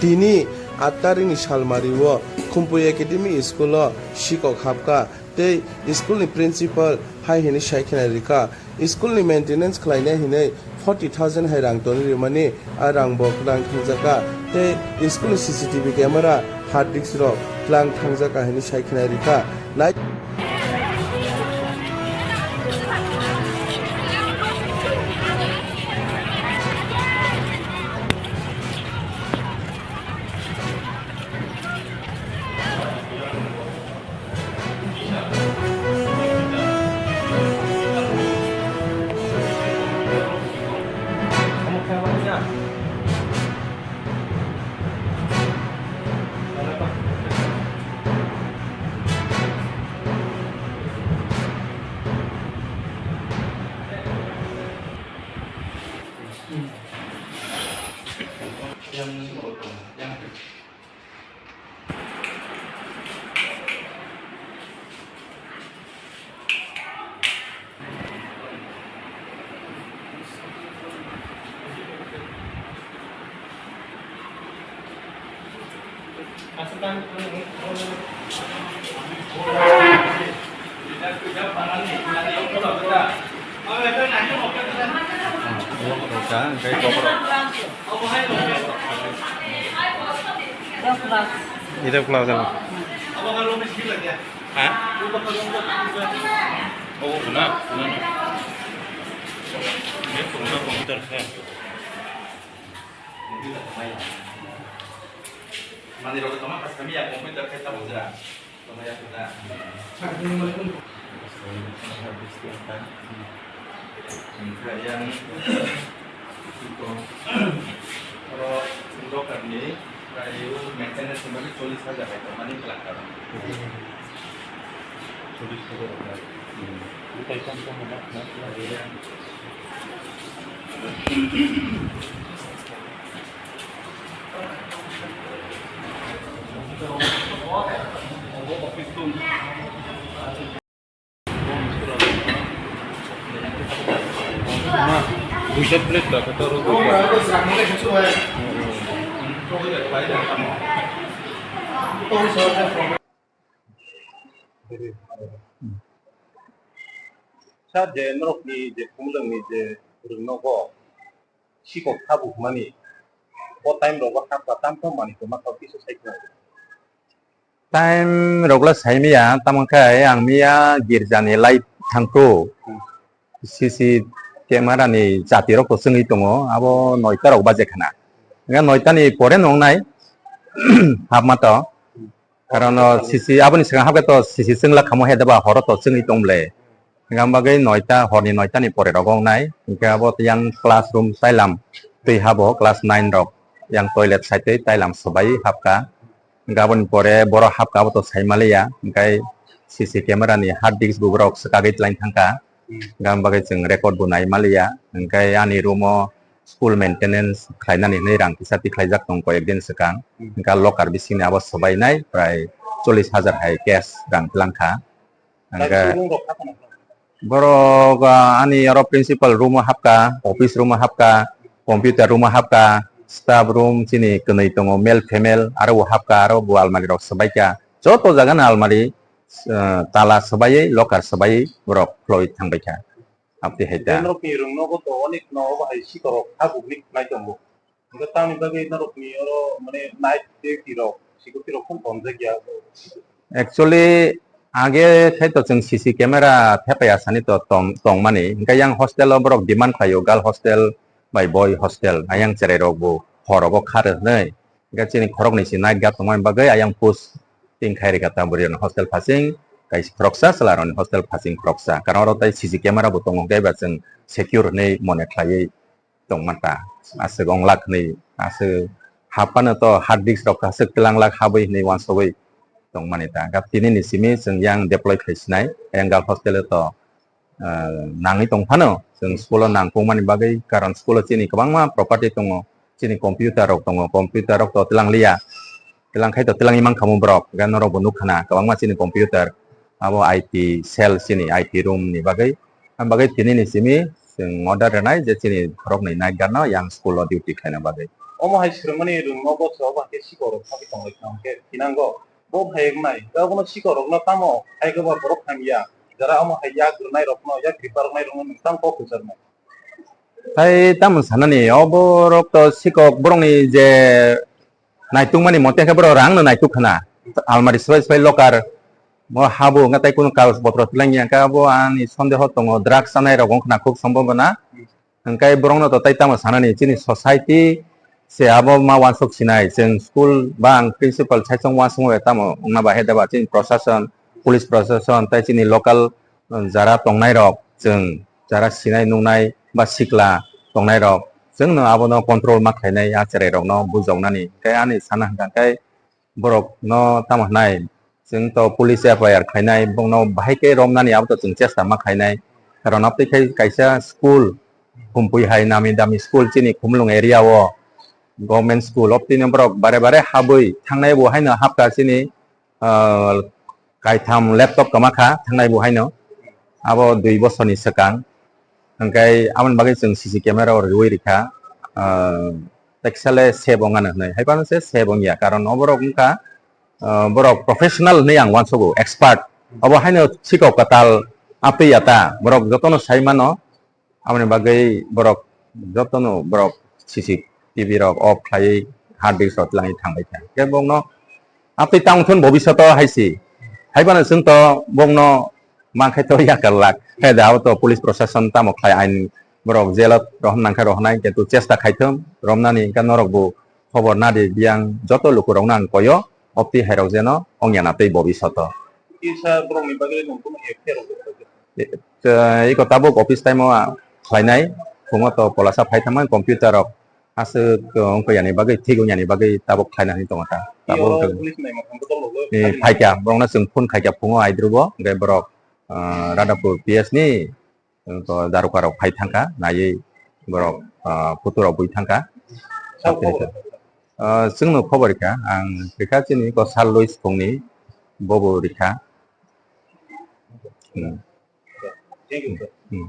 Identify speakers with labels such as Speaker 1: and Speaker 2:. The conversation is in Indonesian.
Speaker 1: Tini ataring salmariwo khumpui academy school Sikok habkha tei school ni principal hai hini shaikena rika school ni maintenance khlaina hinai 40,000 hai rang toni rimani a rang bo klang thangjaka tei school ni cctv camera hard disk ro klang thangjaka hini shaikena rika nai
Speaker 2: Itu pulau sana. Hah? Oh, benar. Dia punya komputer saya. Mandi roket sama pas kami ya komputer kita muda. Sama ya kita. Yang itu kalau untuk kami kayu maintenance sebagai tulis saja itu mana kelakar. Tulis saja. Kita contoh lagi yang buset plate dah kata rogo.
Speaker 3: 자, 제 노력이 이제 공동이 이제 그런 거고 시고 타고 많이 타임 로고 하고 땀도 많이 그만 더 비서 사이클.
Speaker 4: Time rogla saimia tamangkai ang mia girjani light thangko sisi camera ni jati rok sengi tongo abo noita rok baje khana nga noita ni pore nong nai hapmato karon sisi aboni sanga habke to sisi sengla khamo hedaba horo to sengi tongle nga bagai noita horni noita ni pore rogong nai nga abo yang classroom sailam tei habo class 9 rok yang toilet site tailam sobai hapka gabon pore boro hapka abo to saimaleya ngai sisi camera ni hard disk bubrok sekagit lain thangka gam bagai jeng record bunai malia ngai ani rumo school maintenance khlainani nei rang pisati khlaijak tong ko ekdin sekang ngai locker bising abo sobai nai prai 40,000 hai cash rang langka ngai boro ga ani aro principal rumo hapka office rumo hapka computer rumo hapka staff room sini kenai tongo male female aro hapka aro bu almari rok sobai ka joto jaga na almari tala sobai locker sobai borok floi thangbai ka apti heta
Speaker 3: 노력이 이런 거도 어닉 노고 hay 시고 하고 닉 나이 좀 뭐. 이거 땅이 거기 노력이 여러 মানে 나이 데기로 시고 필요 큰 범죄야.
Speaker 4: actually age khaito jeng cc camera thepaya sani to tong mani ngai yang hostel borok demand khayo girl hostel by boy hostel ayang cerai rok bu horogo khare nei ga chini khorok ni si night gap tongmai bagai ayang pus ting khairi kata burian hostel passing kai kroksa selaron hostel passing kroksa karon ro tai cc camera bu tong gai ba jeng secure nei mone khlai tong mata ase gong lak nei ase hapan to hard disk rok ase kelang lak habai nei wan sobai tong manita gap tini ni simi jeng yang deploy khaisnai ayang gal hostel to nangi tong phano jeng school nangpung mani bagai karon school chini kwbangma property tongo chini computer rok tongo computer rok to tilang lia tilang khai to tilang imang khamu brok gan rok bunu khana kwbangma chini computer abo IT cell chini IT room ni bagai tini ni simi jeng order renai je chini rok ni night garno yang school duty khaina bagai
Speaker 3: 어머 하이스크림만이 릉노고 저거한테 시거로 타기 동을 함께 지난 거 뭐 해그나이 저거는 시거로 나 따모 해그바 버럭 함이야 자라 어머 해야 그나이 럭노 야 그리파르나이 럭노 땅고 그저나
Speaker 4: Tay tamu sanani oborok to sikok borong ni je naitung mani monte ke boro rang no naituk khana almari swai lokar mo habu ngatai kun kaus botro tilangya ka bo ani sondeho tongo drugs anai rogong khana khub sambobana angkai borong no to tay tamu sanani chini society se abo ma wansok sinai jeng school bang principal chaisong wansong we tamu ungna ba hedaba chin proshashan police proshashan tai chini local jara tongnai rok jeng jara sinai nungnai ba sikla tongnai rok जोंनो आबोनो control मा खायनाय आचरे रक न बुजावनानि kai ani sana hangka kai borok no tamhnai जों to police FIR खायनाय bongno bahai romnani abo to जों chesta ma खायनाय karon apti kai kaisa school khumpui hai nami dami school chini khumlung area o government school opti borok bare bare habui thangnai bo haino habka chini kaitham laptop kamakha thangnai bo haino abo 2 bosorni sakang angkai aman bagai जों CC camera or rui rika texale sebong ana nei haipan se sebong ya karon oborok ungka borok professional nei ang wansogo expert obo haino sikok katal api yata borok jotono saimano amani bagai borok jotono borok CC TV rok off khai hard disk rot langi thangbai tha ke bongno api tangthun bobishoto haisi haipan जों to bongno mangkai to yakalak kai daw to police protection tamo khai ain borok jelat roham nangkai rohnai kentu chesta khaitum romnani kan norok bu khobor nadi biang joto luku rongnan koyo opti hairok jeno ongyana tei bobishoto
Speaker 3: isa borongni bagay nungkung efero
Speaker 4: iko tabuk office time khlainai khungo to polasa phaithaman computer rok asuk ongko yani bagai thigo yani bagai tabuk khlainani tongata tabuk
Speaker 3: police nai makhang bodol logo
Speaker 4: phaikya borongna जों phone khaikya phungo aidrubo ngai borok Radapur PS ni to darukarok phai thangka nai borok futurok bui thangka जोंनो खबर rika ang rika chini ko sal lois phungni bobo rika
Speaker 3: thank you